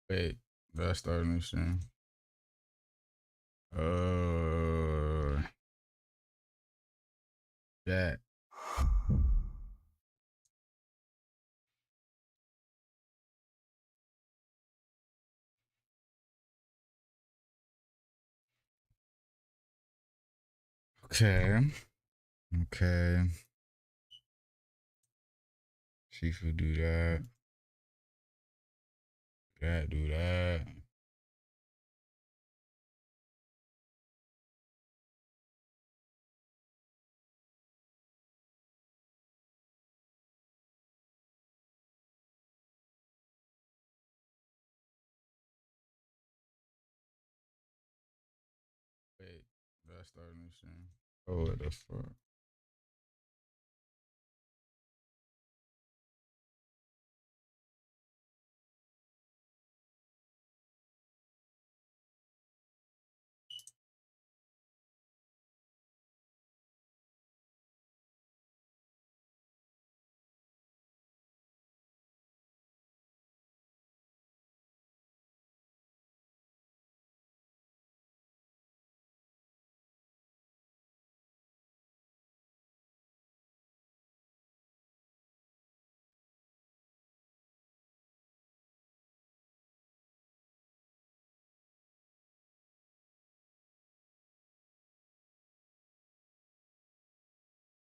Wait, did I start a new stream? Yeah. Okay. Okay. Chief will do that. Do that. Wait, did I start a new stream? Oh, what the fuck?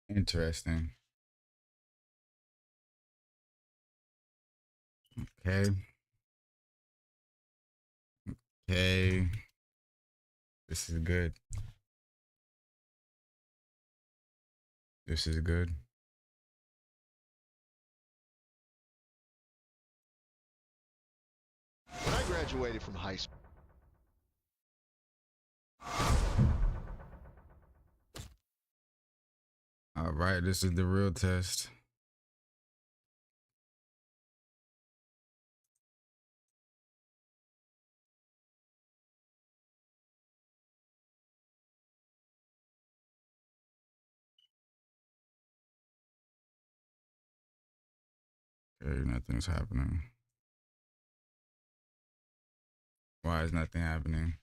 Interesting. Okay. Okay. This is good. This is good. When I graduated from high school. All right, this is the real test. Okay, nothing's happening. Why is nothing happening?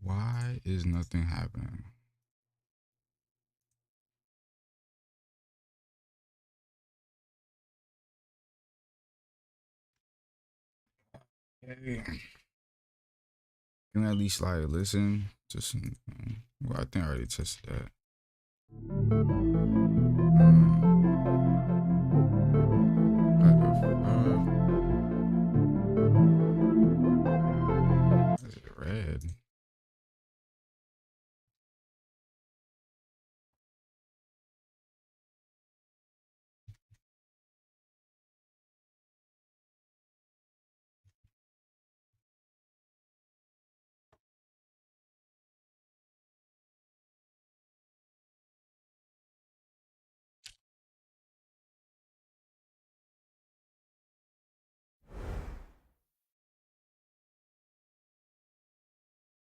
Why is nothing happening? Okay. Can I at least like listen? Just well, I think I already tested that. Is it red?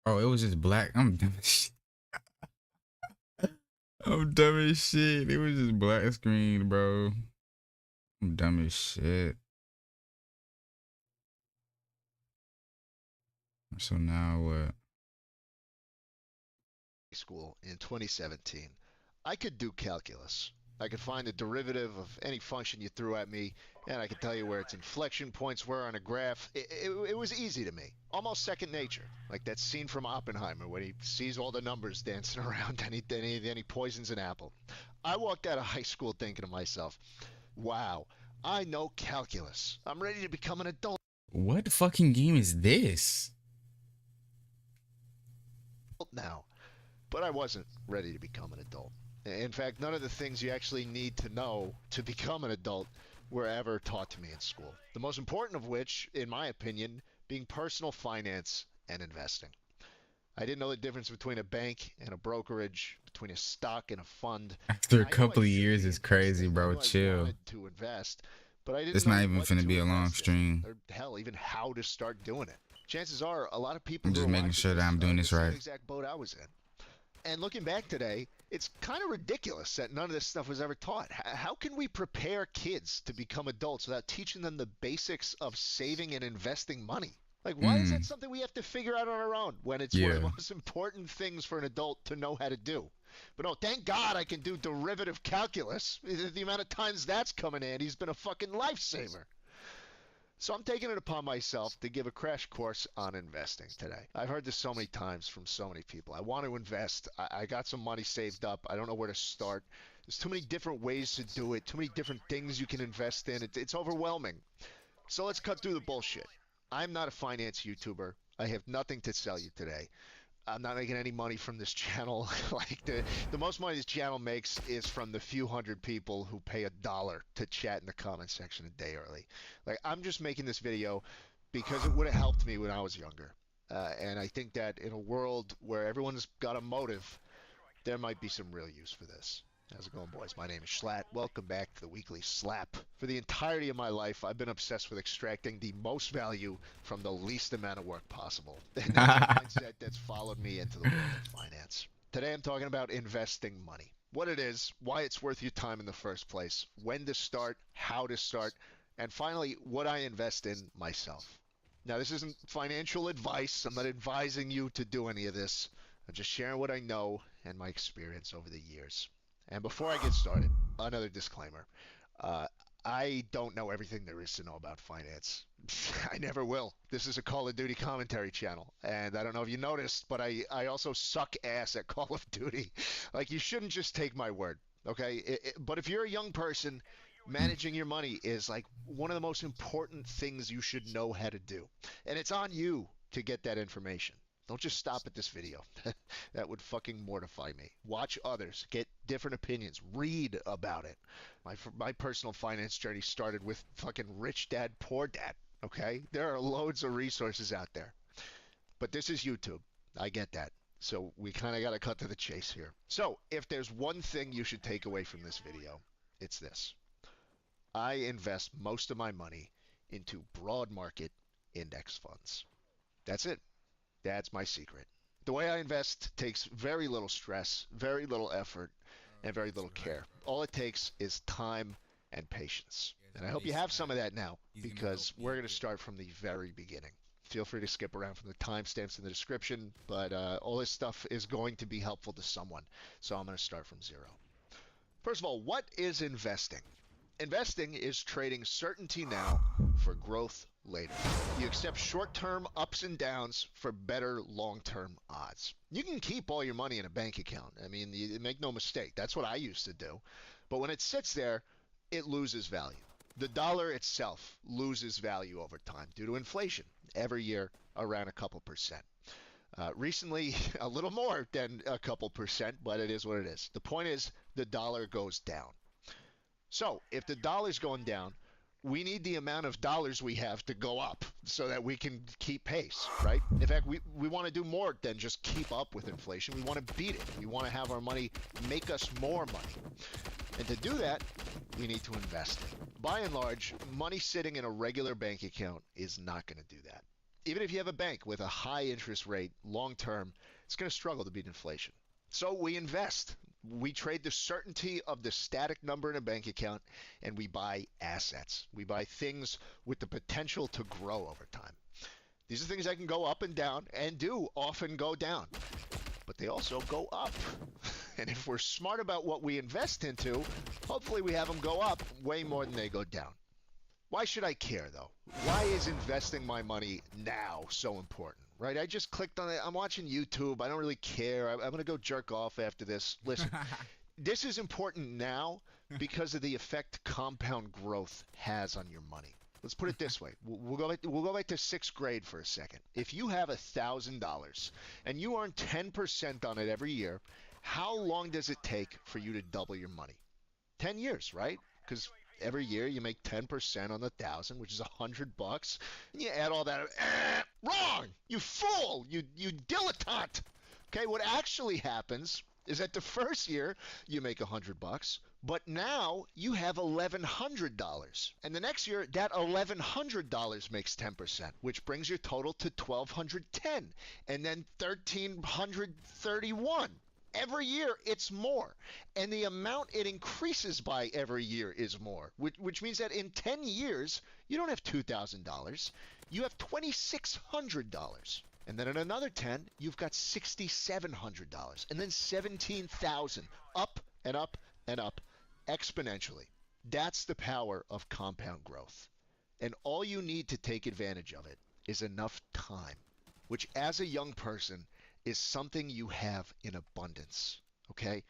Oh, it was just black. I'm dumb as shit. I'm dumb as shit. It was just black screen, bro. I'm dumb as shit. So now what? School in 2017. I could do calculus. I could find the derivative of any function you threw at me, and I could tell you where its inflection points were on a graph. It was easy to me, almost second nature, like that scene from Oppenheimer when he sees all the numbers dancing around and he poisons an apple. I walked out of high school thinking to myself, wow, I know calculus. I'm ready to become an adult What fucking game is this? now. But I wasn't ready to become an adult. In fact, none of the things you actually need to know to become an adult were ever taught to me in school. The most important of which, in my opinion, being personal finance and investing. I didn't know the difference between a bank and a brokerage, between a stock and a fund. After a I knew I couple of should years be is crazy, investing. I bro. knew I Chill. wanted to invest, but I didn't It's know not even what finna to be a long invest in, stream. or hell, even how to start doing it. chances are a lot of people I'm who just are making watching sure that this I'm are doing in the this same right. exact boat I was in. And looking back today, it's kind of ridiculous that none of this stuff was ever taught. How can we prepare kids to become adults without teaching them the basics of saving and investing money? Like, why is that something we have to figure out on our own when it's one of the Yeah. most important things for an adult to know how to do? But no, thank God I can do derivative calculus. The amount of times that's come in handy has been a fucking lifesaver. So I'm taking it upon myself to give a crash course on investing today. I've heard this so many times from so many people. I want to invest. I got some money saved up. I don't know where to start. There's too many different ways to do it, too many different things you can invest in. It's overwhelming. So let's cut through the bullshit. I'm not a finance YouTuber. I have nothing to sell you today. I'm not making any money from this channel. Like the most money this channel makes is from the few hundred people who pay $1 to chat in the comment section a day early. Like, I'm just making this video because it would have helped me when I was younger. And I think that in a world where everyone's got a motive, there might be some real use for this. How's it going, boys? My name is Schlatt. Welcome back to the Weekly Slap. For the entirety of my life, I've been obsessed with extracting the most value from the least amount of work possible. And that's a mindset that's followed me into the world of finance. Today I'm talking about investing money. What it is, why it's worth your time in the first place, when to start, how to start, and finally, what I invest in myself. Now, this isn't financial advice. I'm not advising you to do any of this. I'm just sharing what I know and my experience over the years. And before I get started, another disclaimer. I don't know everything there is to know about finance. I never will. This is a Call of Duty commentary channel. And I don't know if you noticed, but I also suck ass at Call of Duty. Like, you shouldn't just take my word, okay? But if you're a young person, managing your money is like one of the most important things you should know how to do. And it's on you to get that information. Don't just stop at this video. That would fucking mortify me. Watch others. Get different opinions. Read about it. My personal finance journey started with fucking Rich Dad, Poor Dad. Okay? There are loads of resources out there. But this is YouTube. I get that. So we kind of got to cut to the chase here. So if there's one thing you should take away from this video, it's this. I invest most of my money into broad market index funds. That's it. That's my secret. The way I invest takes very little stress, very little effort, and very little care. All it takes is time and patience. And I hope you have some of that now, because we're going to start from the very beginning. Feel free to skip around from the timestamps in the description, but all this stuff is going to be helpful to someone. So I'm going to start from zero. First of all, what is investing? Investing is trading certainty now for growth later. You accept short-term ups and downs for better long-term odds. You can keep all your money in a bank account. I mean, you make no mistake. That's what I used to do. But when it sits there, it loses value. The dollar itself loses value over time due to inflation. Every year, around a couple percent. Recently, a little more than a couple percent, but it is what it is. The point is, the dollar goes down. So if the dollar's going down, we need the amount of dollars we have to go up so that we can keep pace, right? In fact, we want to do more than just keep up with inflation. We want to beat it. We want to have our money make us more money. And to do that, we need to invest it. By and large, money sitting in a regular bank account is not going to do that. Even if you have a bank with a high interest rate, long term, it's going to struggle to beat inflation. So we invest. We trade the certainty of the static number in a bank account, and we buy assets. We buy things with the potential to grow over time. These are things that can go up and down, and do often go down, but they also go up. And if we're smart about what we invest into, hopefully we have them go up way more than they go down. Why should I care, though? Why is investing my money now so important? Right? I just clicked on it. I'm watching YouTube. I don't really care. I'm going to go jerk off after this. Listen, this is important now because of the effect compound growth has on your money. Let's put it this way. We'll go back to sixth grade for a second. If you have $1,000 and you earn 10% on it every year, how long does it take for you to double your money? 10 years, right? Because every year you make 10% on the 1,000, which is $100, and you add all that. Wrong! You fool! You dilettante! Okay, what actually happens is that the first year you make $100, But now you have $1,100. And the next year, that $1,100 makes 10%, which brings your total to $1,210, and then $1,331. Every year it's more. And the amount it increases by every year is more, which means that in 10 years, you don't have $2,000. You have $2,600. And then in another 10, you've got $6,700, and then $17,000, up and up and up exponentially. That's the power of compound growth. And all you need to take advantage of it is enough time, which as a young person is something you have in abundance. Okay?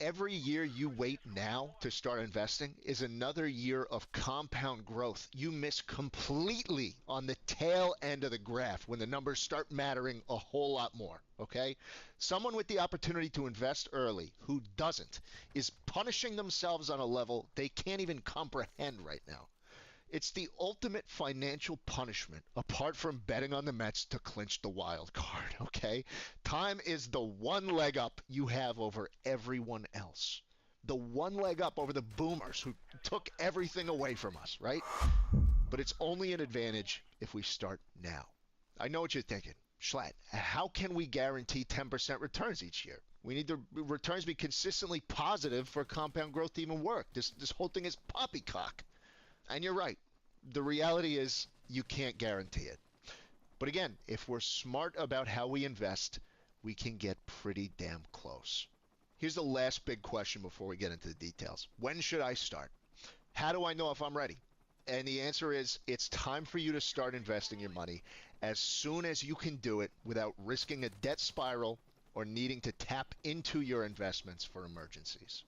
Every year you wait now to start investing is another year of compound growth you miss completely on the tail end of the graph when the numbers start mattering a whole lot more. Okay? Someone with the opportunity to invest early who doesn't is punishing themselves on a level they can't even comprehend right now. It's the ultimate financial punishment, apart from betting on the Mets to clinch the wild card, okay? Time is the one leg up you have over everyone else. The one leg up over the boomers who took everything away from us, right? But it's only an advantage if we start now. I know what you're thinking. Schlatt, how can we guarantee 10% returns each year? We need the returns be consistently positive for compound growth to even work. This whole thing is poppycock. And you're right. The reality is you can't guarantee it. But again, if we're smart about how we invest, we can get pretty damn close. Here's the last big question before we get into the details. When should I start? How do I know if I'm ready? And the answer is it's time for you to start investing your money as soon as you can do it without risking a debt spiral or needing to tap into your investments for emergencies.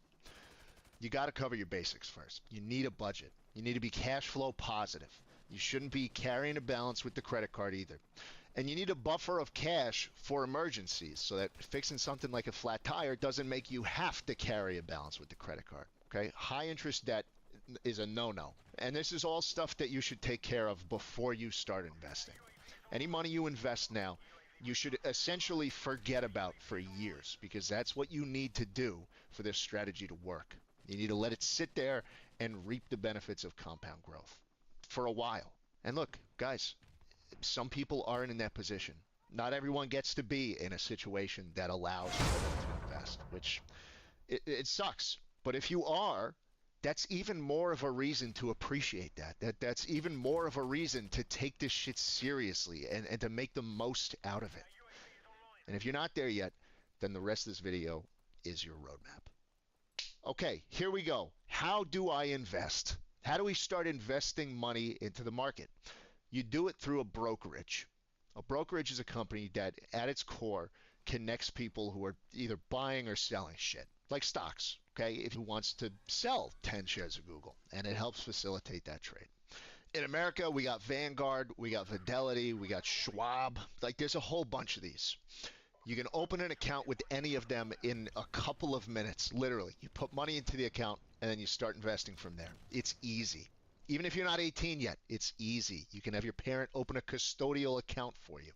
You got to cover your basics first. You need a budget. You need to be cash flow positive. You shouldn't be carrying a balance with the credit card either. And you need a buffer of cash for emergencies so that fixing something like a flat tire doesn't make you have to carry a balance with the credit card. Okay? High interest debt is a no-no. And this is all stuff that you should take care of before you start investing. Any money you invest now, you should essentially forget about for years, because that's what you need to do for this strategy to work. You need to let it sit there and reap the benefits of compound growth for a while. And look, guys, some people aren't in that position. Not everyone gets to be in a situation that allows for them to invest, which it sucks. But if you are, that's even more of a reason to appreciate that. That's even more of a reason to take this shit seriously and to make the most out of it. And if you're not there yet, then the rest of this video is your roadmap. Okay, here we go. How do I invest? How do we start investing money into the market? You do it through a brokerage. A brokerage is a company that, at its core, connects people who are either buying or selling shit, like stocks, okay? If who wants to sell 10 shares of Google, and it helps facilitate that trade. In America, we got Vanguard, we got Fidelity, we got Schwab. Like, there's a whole bunch of these. You can open an account with any of them in a couple of minutes, literally. You put money into the account, and then you start investing from there. It's easy. Even if you're not 18 yet, it's easy. You can have your parent open a custodial account for you.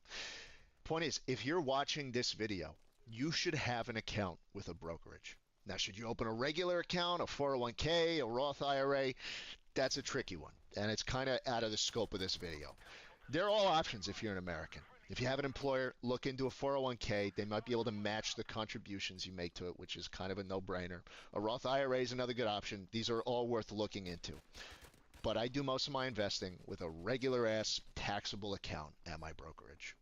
Point is, if you're watching this video, you should have an account with a brokerage. Now, should you open a regular account, a 401k, a Roth IRA? That's a tricky one, and it's kind of out of the scope of this video. They're all options if you're an American. If you have an employer, look into a 401k. They might be able to match the contributions you make to it, which is kind of a no-brainer. A Roth IRA is another good option. These are all worth looking into. But I do most of my investing with a regular-ass taxable account at my brokerage.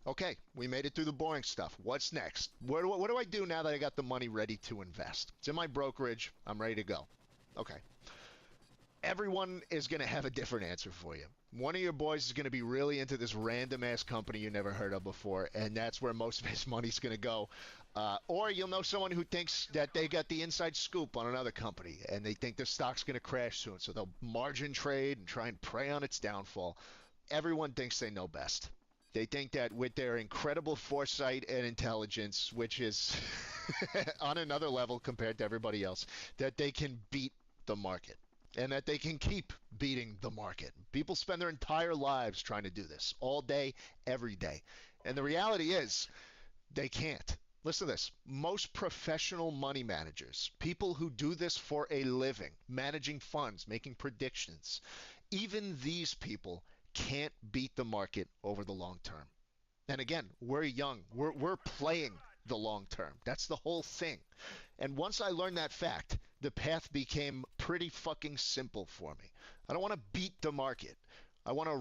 Okay, we made it through the boring stuff. What's next? What do I do now that I got the money ready to invest? It's in my brokerage. I'm ready to go. Okay. Everyone is going to have a different answer for you. One of your boys is going to be really into this random-ass company you never heard of before, and that's where most of his money's going to go. Or you'll know someone who thinks that they got the inside scoop on another company, and they think the stock's going to crash soon, so they'll margin trade and try and prey on its downfall. Everyone thinks they know best. They think that with their incredible foresight and intelligence, which is on another level compared to everybody else, that they can beat the market. And that they can keep beating the market. People spend their entire lives trying to do this, all day, every day. And the reality is, they can't. Listen to this. Most professional money managers, people who do this for a living, managing funds, making predictions, even these people can't beat the market over the long term. And again, we're young. We're playing the long term. That's the whole thing. And once I learned that fact, the path became pretty fucking simple for me. I don't want to beat the market. I want to